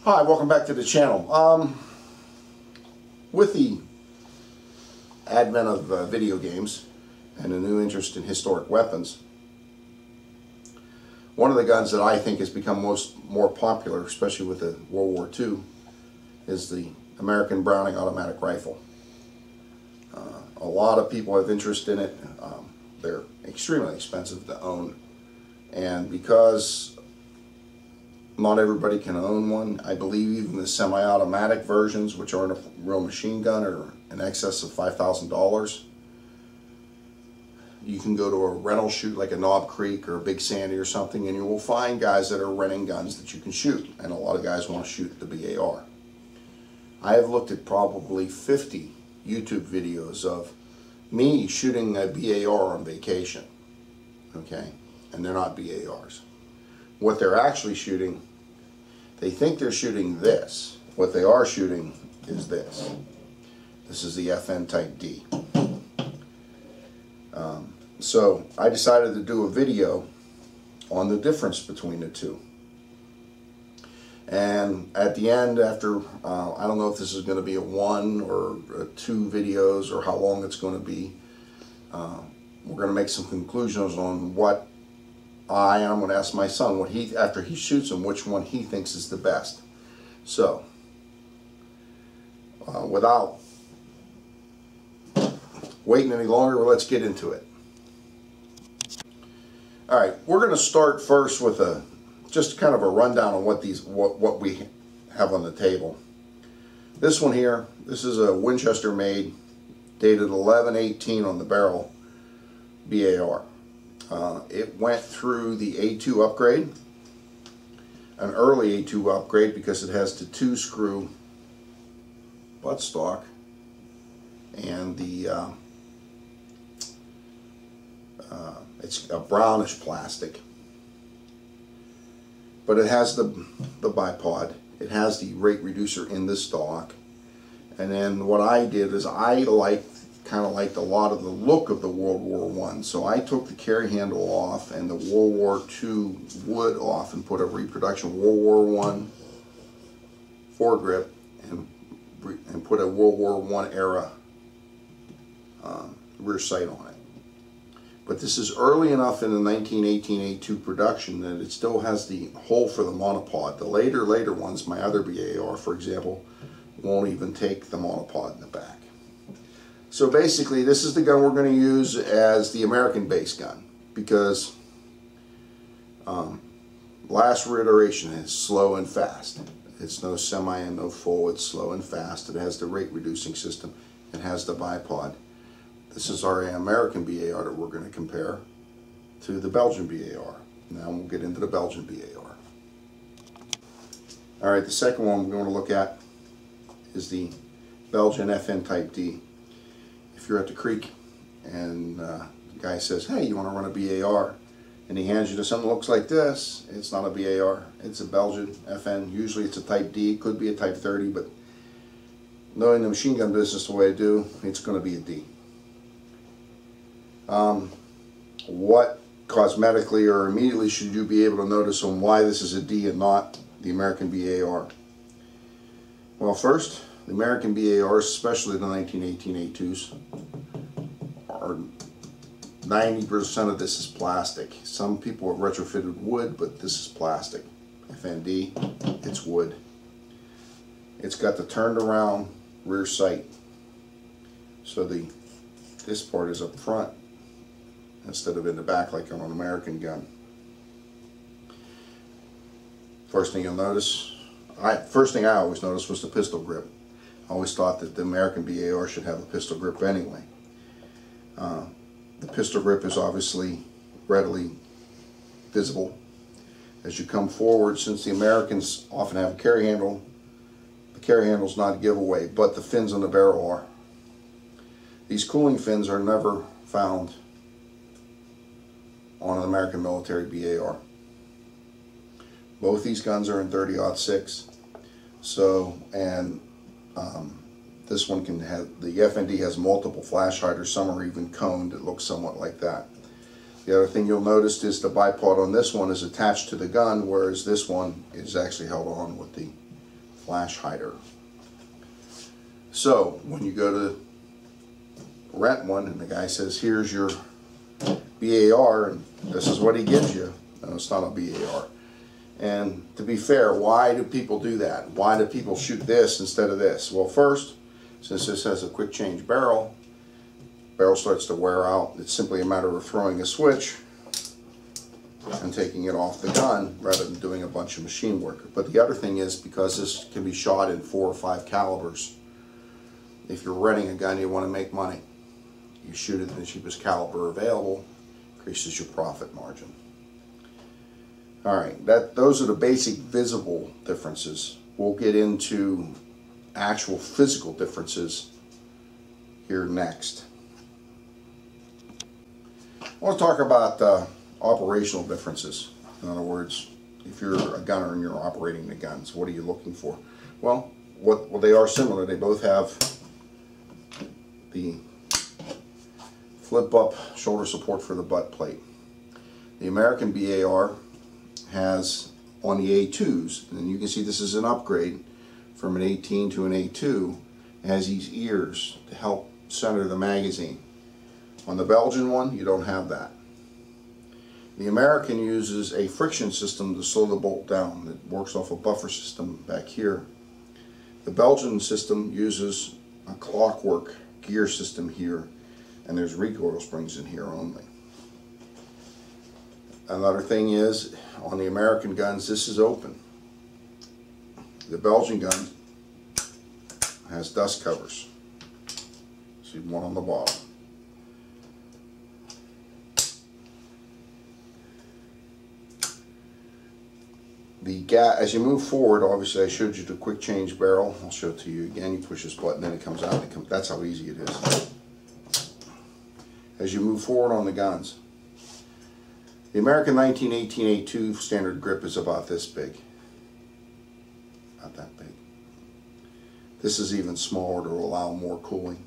Hi, welcome back to the channel. With the advent of video games and a new interest in historic weapons, one of the guns that I think has become more popular, especially with the World War II, is the American Browning automatic rifle. A lot of people have interest in it. They're extremely expensive to own, and because not everybody can own one, I believe even the semi-automatic versions, which aren't a real machine gun, are in excess of $5,000. You can go to a rental shoot like a Knob Creek or a Big Sandy or something, and you will find guys that are renting guns that you can shoot, and a lot of guys want to shoot the b.a.r. I have looked at probably 50 YouTube videos of me shooting a b.a.r. on vacation, okay, and they're not b.a.r.s. What they're actually shooting, they think they're shooting this. What they are shooting is this. This is the FN Type D. So I decided to do a video on the difference between the two. And at the end, after, I don't know if this is going to be a 1 or 2 videos or how long it's going to be, we're going to make some conclusions on what and I'm going to ask my son what he, after he shoots them, which one he thinks is the best. So, without waiting any longer, let's get into it. All right, we're going to start first with just kind of a rundown on what we have on the table. This one here, this is a Winchester made, dated 11/18 on the barrel, b.a.r. It went through the A2 upgrade, an early A2 upgrade, because it has the 2-screw buttstock and the it's a brownish plastic, but it has the bipod. It has the rate reducer in the stock, and then what I did is I kind of liked a lot of the look of the World War I, so I took the carry handle off and the World War II wood off and put a reproduction World War I foregrip and put a World War I era rear sight on it. But this is early enough in the 1918 A2 production that it still has the hole for the monopod. The later ones, my other b.a.r. for example, won't even take the monopod in the back. So basically, this is the gun we're going to use as the American base gun, because last reiteration is slow and fast. It's no semi and no full, it's slow and fast. It has the rate reducing system. It has the bipod. This is our American b.a.r. that we're going to compare to the Belgian b.a.r. Now we'll get into the Belgian b.a.r. Alright, the second one we're going to look at is the Belgian FN Type D. If you're at the creek and the guy says, hey, you want to run a b.a.r., and he hands you to something that looks like this, it's not a b.a.r., it's a Belgian FN. Usually it's a Type D, it could be a Type 30, but knowing the machine gun business the way I do, it's going to be a D. What cosmetically or immediately should you be able to notice on why this is a D and not the American b.a.r.? Well, first, the American b.a.r.s, especially the 1918 A2s, are 90% of this is plastic. Some people have retrofitted wood, but this is plastic. FND, it's wood. It's got the turned around rear sight, so this part is up front instead of in the back like on an American gun. First thing you'll notice, first thing I always noticed was the pistol grip. I always thought that the American b.a.r. should have a pistol grip anyway. The pistol grip is obviously readily visible. As you come forward, since the Americans often have a carry handle, the carry handle is not a giveaway, but the fins on the barrel are. These cooling fins are never found on an American military b.a.r. Both these guns are in 30-06, so, and this one can have, the FND has multiple flash hiders, some are even coned, it looks somewhat like that. The other thing you'll notice is the bipod on this one is attached to the gun, whereas this one is actually held on with the flash hider. So when you go to rent one and the guy says, here's your b.a.r. and this is what he gives you, no, it's not a b.a.r. And to be fair, why do people do that? Why do people shoot this instead of this? Well, first, since this has a quick change barrel starts to wear out. It's simply a matter of throwing a switch and taking it off the gun rather than doing a bunch of machine work. But the other thing is, because this can be shot in 4 or 5 calibers, if you're renting a gun, you want to make money. You shoot it in the cheapest caliber available, increases your profit margin. Alright, those are the basic visible differences. We'll get into actual physical differences here next. I want to talk about operational differences. In other words, if you're a gunner and you're operating the guns, what are you looking for? Well, they are similar. They both have the flip up shoulder support for the butt plate. The American b.a.r. has, on the A2s, and you can see this is an upgrade from an 18 to an A2, it has these ears to help center the magazine. On the Belgian one, you don't have that. The American uses a friction system to slow the bolt down. It works off a buffer system back here. The Belgian system uses a clockwork gear system here, and there's recoil springs in here only. Another thing is, on the American guns, this is open. The Belgian gun has dust covers. See one on the bottom. As you move forward, obviously I showed you the quick change barrel. I'll show it to you again. You push this button, then it comes out. That's how easy it is. As you move forward on the guns, the American 1918 A2 standard grip is about this big. Not that big. This is even smaller to allow more cooling.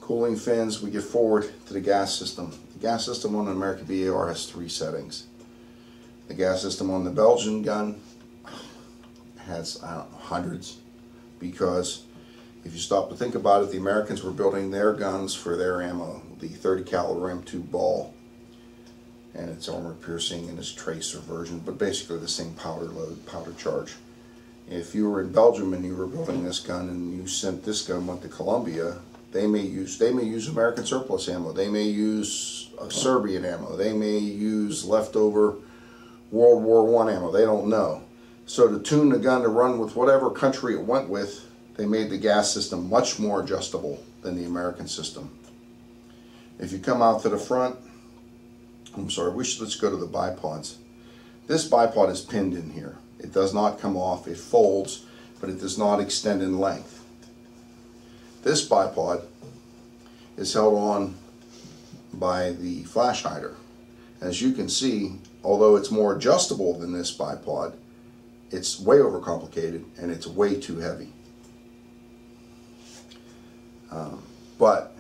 Cooling fins, we get forward to the gas system. The gas system on the American b.a.r. has 3 settings. The gas system on the Belgian gun has, I don't know, hundreds, because if you stop to think about it, the Americans were building their guns for their ammo, the 30 caliber M2 ball, and it's armor piercing and it's tracer version, but basically the same powder load, powder charge. If you were in Belgium and you were building this gun and you sent this gun went to Colombia, they may use American surplus ammo, they may use Serbian ammo, they may use leftover World War I ammo, they don't know. So to tune the gun to run with whatever country it went with, they made the gas system much more adjustable than the American system. If you come out to the front, let's go to the bipods. This bipod is pinned in here. It does not come off, it folds, but it does not extend in length. This bipod is held on by the flash hider. As you can see, although it's more adjustable than this bipod, it's way overcomplicated and it's way too heavy. But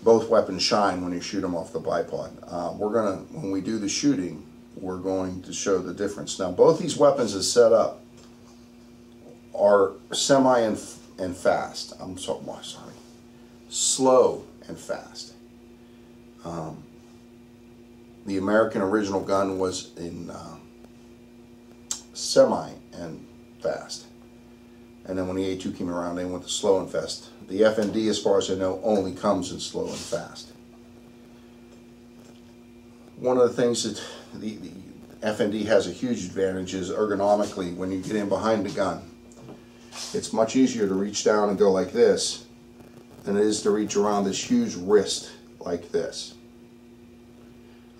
both weapons shine when you shoot them off the bipod. When we do the shooting, we're going to show the difference. Now, both these weapons as set up are semi and fast. Slow and fast. The American original gun was in semi and fast. And then when the A2 came around, they went to slow and fast. The FND, as far as I know, only comes in slow and fast. One of the things that the FND has a huge advantage is ergonomically when you get in behind the gun. It's much easier to reach down and go like this than it is to reach around this huge wrist like this.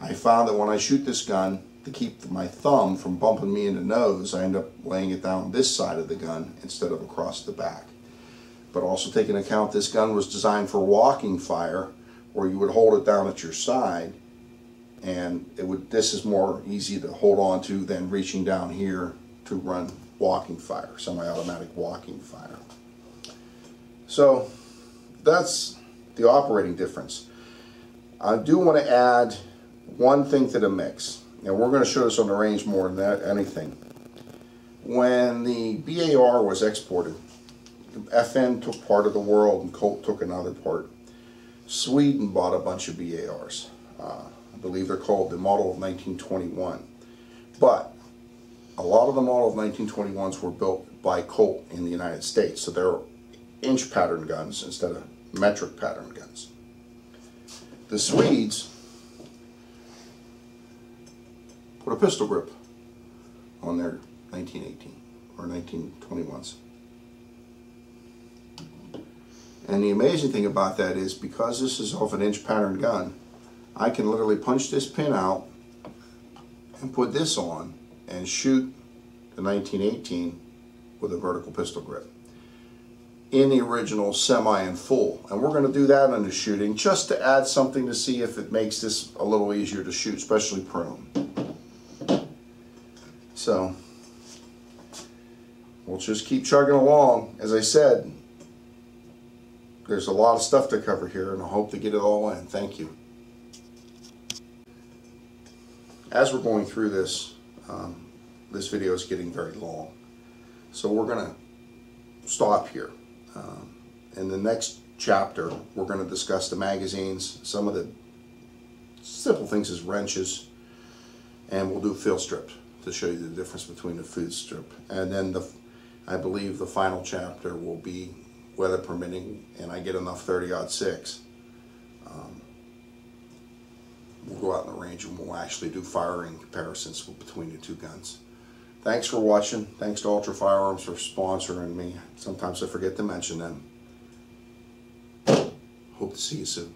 I found that when I shoot this gun, to keep my thumb from bumping me in the nose, I end up laying it down this side of the gun instead of across the back. But also take into account this gun was designed for walking fire, where you would hold it down at your side, and this is more easy to hold on to than reaching down here to run walking fire, semi-automatic walking fire. So that's the operating difference. I do want to add one thing to the mix. And we're going to show this on the range more than anything. When the b.a.r. was exported, FN took part of the world and Colt took another part. Sweden bought a bunch of b.a.r.s. I believe they're called the model of 1921. But a lot of the model of 1921s were built by Colt in the United States, so they're inch pattern guns instead of metric pattern guns. The Swedes put a pistol grip on their 1918 or 1921s. And the amazing thing about that is, because this is off an inch pattern gun, I can literally punch this pin out and put this on and shoot the 1918 with a vertical pistol grip in the original semi and full. And we're going to do that in the shooting just to add something to see if it makes this a little easier to shoot, especially prone. So we'll just keep chugging along. As I said, there's a lot of stuff to cover here, and I hope to get it all in. Thank you. As we're going through this, this video is getting very long, so we're going to stop here. In the next chapter, we're going to discuss the magazines, some of the simple things as wrenches, and we'll do field strips to show you the difference between the field strip. And then I believe the final chapter will be, weather permitting, and I get enough 30-06, we'll go out in the range and we'll actually do firing comparisons between the two guns. Thanks for watching. Thanks to Ultra Firearms for sponsoring me. Sometimes I forget to mention them. Hope to see you soon.